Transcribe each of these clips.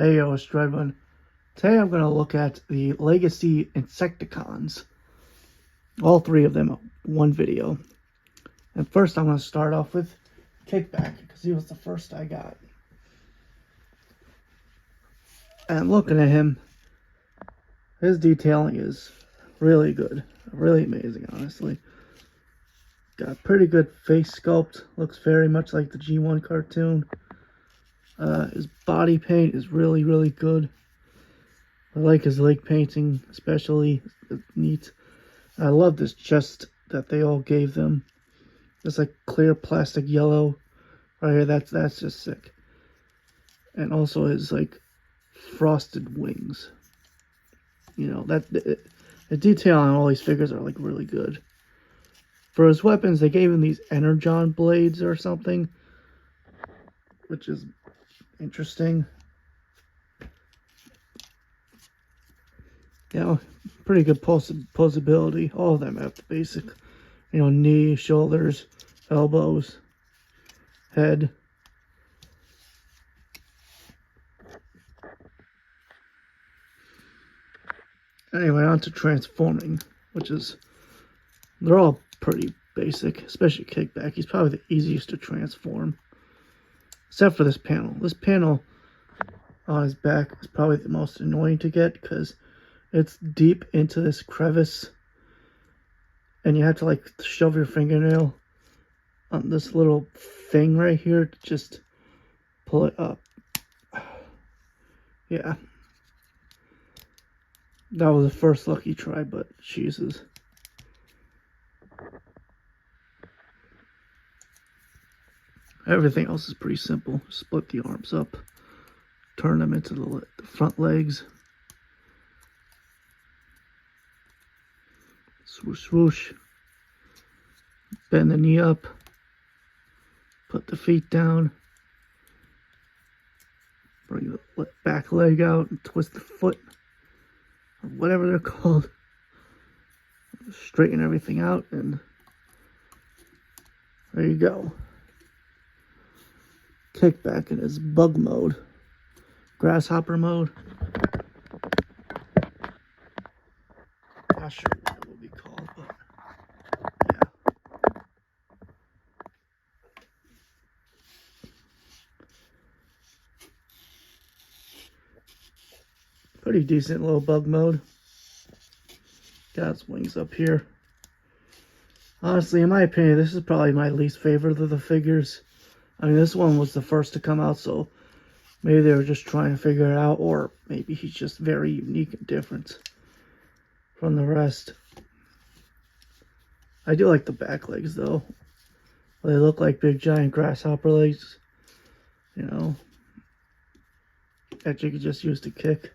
Hey yo, it's Dreadman. Today I'm going to look at the Legacy Insecticons. All three of them in one video. And first I'm going to start off with Kickback, because he was the first I got. And looking at him, his detailing is really good. Really amazing, honestly. Got a pretty good face sculpt. Looks very much like the G1 cartoon. His body paint is really, really good. I like his leg painting, especially. It's neat. I love this chest that they all gave them. It's like clear plastic yellow right here. That's just sick. And also his like frosted wings. You know, the detail on all these figures are like really good. For his weapons, they gave him these energon blades or something, which is interesting. You know, pretty good posability. All of them have the basic, you know, knee, shoulders, elbows, head. Anyway, on to transforming, which is, they're all pretty basic, especially Kickback. He's probably the easiest to transform, except for this panel. This panel on his back is probably the most annoying to get because it's deep into this crevice, and you have to like shove your fingernail on this little thing right here to just pull it up. Yeah. That was the first lucky try, but Jesus. Everything else is pretty simple. Split the arms up, turn them into the front legs. Swoosh, swoosh. Bend the knee up. Put the feet down. Bring the back leg out and twist the foot. Or whatever they're called. Straighten everything out, and there you go. Kickback in his bug mode. Grasshopper mode. Not sure what it would be called, but yeah. Pretty decent little bug mode. Got his wings up here. Honestly, in my opinion, this is probably my least favorite of the figures. I mean, this one was the first to come out, so maybe they were just trying to figure it out, or maybe he's just very unique and different from the rest. I do like the back legs, though. They look like big, giant grasshopper legs, you know, that you could just use to kick.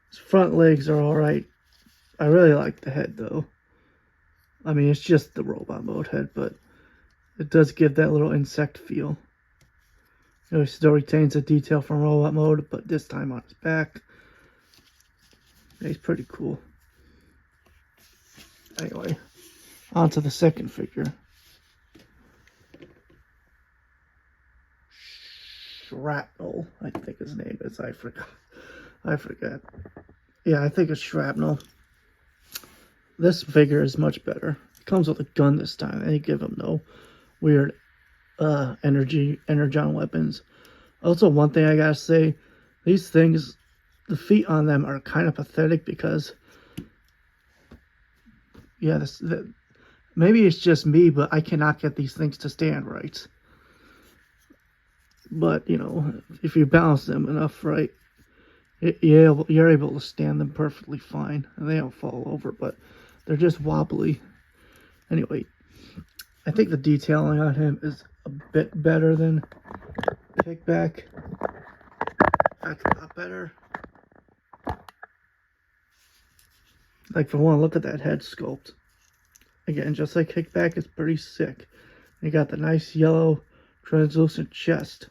His front legs are alright. I really like the head, though. I mean, it's just the robot mode head, but it does give that little insect feel. You know, he still retains the detail from robot mode, but this time on his back. Yeah, he's pretty cool. Anyway, on to the second figure. Shrapnel, I think his name is. I forget. Yeah, I think it's Shrapnel. This figure is much better. It comes with a gun this time. They give him no weird energon weapons. Also, one thing I gotta say, these things, the feet on them are kind of pathetic because, yeah, maybe it's just me, but I cannot get these things to stand right. But, you know, if you balance them enough right, you're able to stand them perfectly fine, and they don't fall over, but they're just wobbly. Anyway, I think the detailing on him is a bit better than Kickback. That's a lot better. Like, for one, look at that head sculpt. Again, just like Kickback, it's pretty sick. You got the nice yellow translucent chest.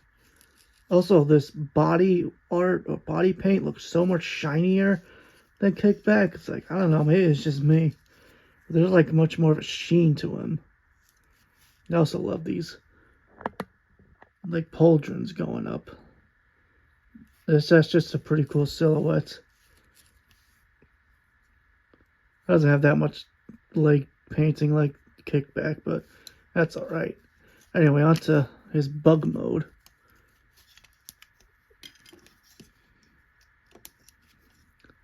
Also, this body art or body paint looks so much shinier than Kickback. It's like, I don't know, maybe it's just me. There's like much more of a sheen to him. I also love these like pauldrons going up. That's just a pretty cool silhouette. Doesn't have that much leg painting like Kickback, but that's alright. Anyway, on to his bug mode.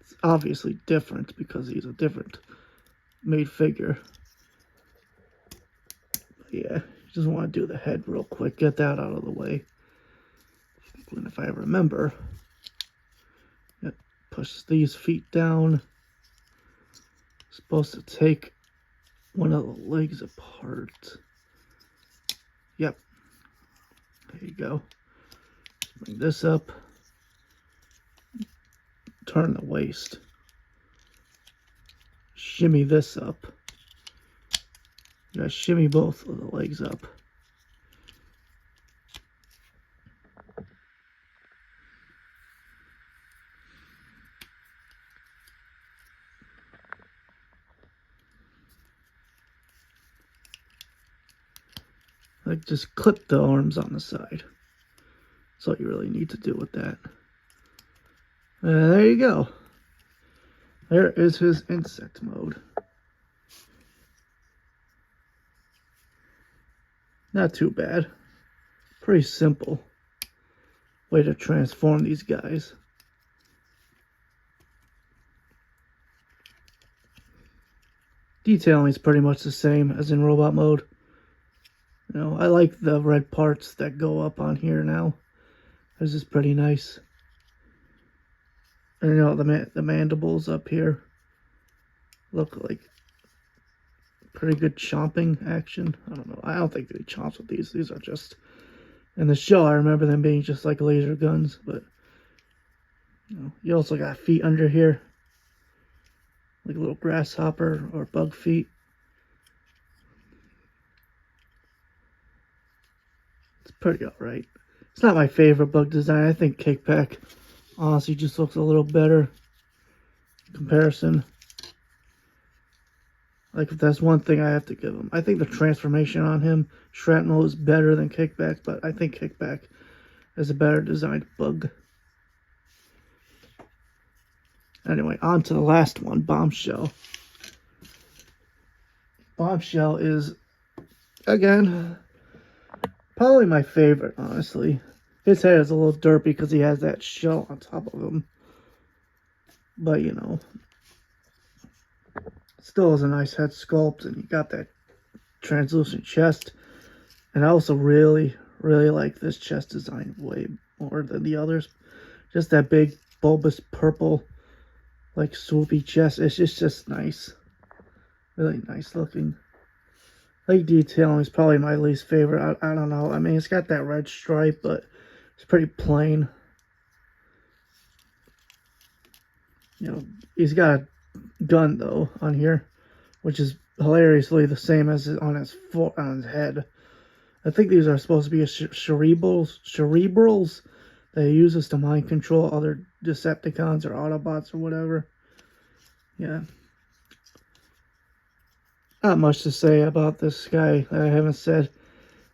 It's obviously different because he's a different made figure. But yeah, just want to do the head real quick, get that out of the way. And if I remember, push these feet down. Supposed to take one of the legs apart. Yep. There you go. Just bring this up. Turn the waist. Shimmy this up. You gotta shimmy both of the legs up. Like, just clip the arms on the side. That's all you really need to do with that. There you go. There is his insect mode. Not too bad. Pretty simple way to transform these guys. Detailing is pretty much the same as in robot mode. You know, I like the red parts that go up on here now. This is pretty nice. And you know, the mandibles up here look like pretty good chomping action. I don't know. I don't think they chomps with these. These are just, in the show, I remember them being just like laser guns. But, you know, you also got feet under here. Like a little grasshopper or bug feet. It's pretty alright. It's not my favorite bug design. I think Kickback honestly just looks a little better in comparison. Like, if that's one thing I have to give him. I think the transformation on him, Shrapnel, is better than Kickback, but I think Kickback is a better designed bug. Anyway, on to the last one, Bombshell. Bombshell is, again, probably my favorite, honestly. His head is a little derpy because he has that shell on top of him. But, you know, still is a nice head sculpt, and you got that translucent chest. And I also really, really like this chest design way more than the others. Just that big, bulbous purple, like swoopy chest. It's just nice. Really nice looking. Leg detailing is probably my least favorite. I don't know. I mean, it's got that red stripe, but it's pretty plain. You know, he's got a gun, though, on here, which is hilariously the same as on his foot, on his head. I think these are supposed to be cerebrals that he uses to mind control other Decepticons or Autobots or whatever. Yeah. Not much to say about this guy that I haven't said.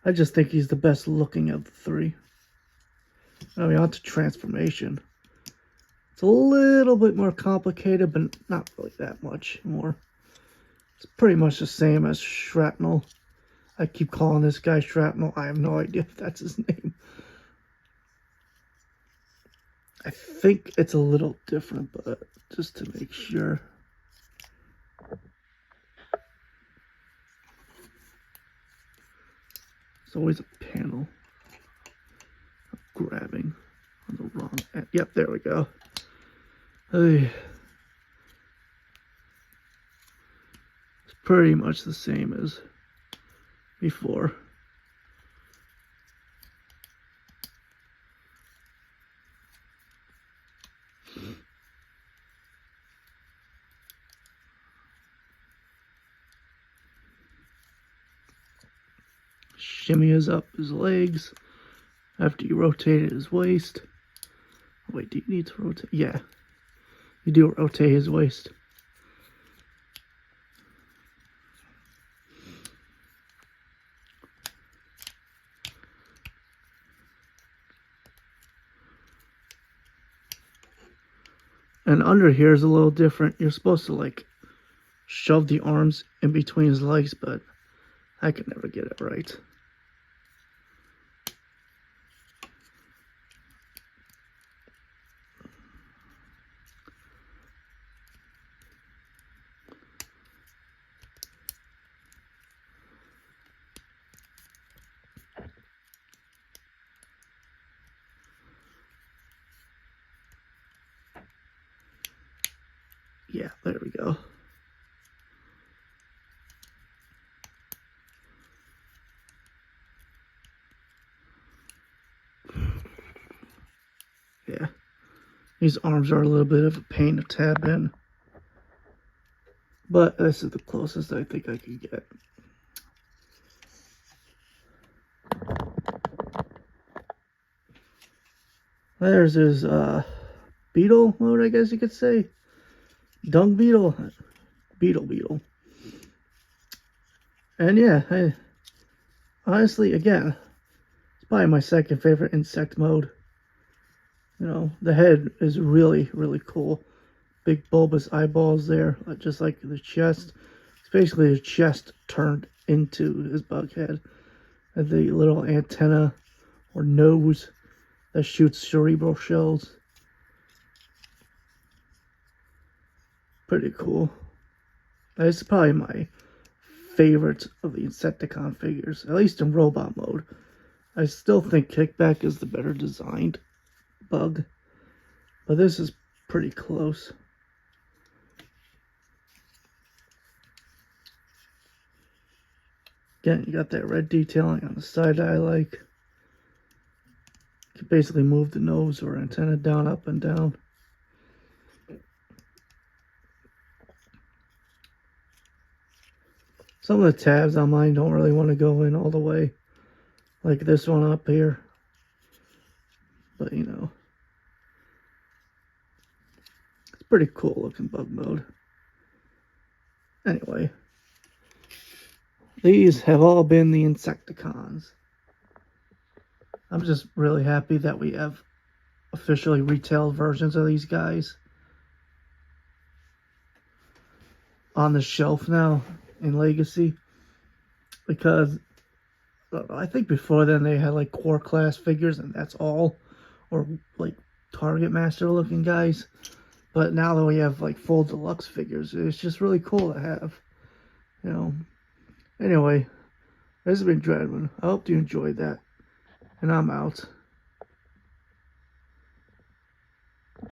I just think he's the best looking of the three. I mean, on to transformation. It's a little bit more complicated, but not really that much more. It's pretty much the same as Shrapnel. I keep calling this guy Shrapnel. I have no idea if that's his name. I think it's a little different, but just to make sure. There's always a panel of grabbing on the wrong end. Yep, there we go. Hey. It's pretty much the same as before. Shimmies up his legs after you rotate his waist. Wait, do you need to rotate? Yeah, you do rotate his waist. And under here is a little different. You're supposed to like shove the arms in between his legs, but I could never get it right. Yeah, there we go. Yeah, these arms are a little bit of a pain to tab in, but this is the closest I think I could get. There's his beetle mode, I guess you could say. Dung beetle. Beetle. And yeah, honestly, again, it's probably my second favorite insect mode. You know, the head is really, really cool. Big bulbous eyeballs there, just like the chest. It's basically his chest turned into his bug head. And the little antenna or nose that shoots cerebral shells. Pretty cool. That's probably my favorite of the Insecticon figures, at least in robot mode. I still think Kickback is the better designed bug, but this is pretty close. Again, you got that red detailing on the side that I like. You can basically move the nose or antenna down, up, and down. Some of the tabs on mine don't really want to go in all the way, like this one up here. But you know, it's pretty cool looking bug mode. Anyway, these have all been the Insecticons. I'm just really happy that we have officially retailed versions of these guys on the shelf now in Legacy, because I think before then they had like core class figures and that's all, or like Target Master looking guys. But now that we have like full deluxe figures, it's just really cool to have, you know. Anyway, this has been Dreadman. I hope you enjoyed that, and I'm out.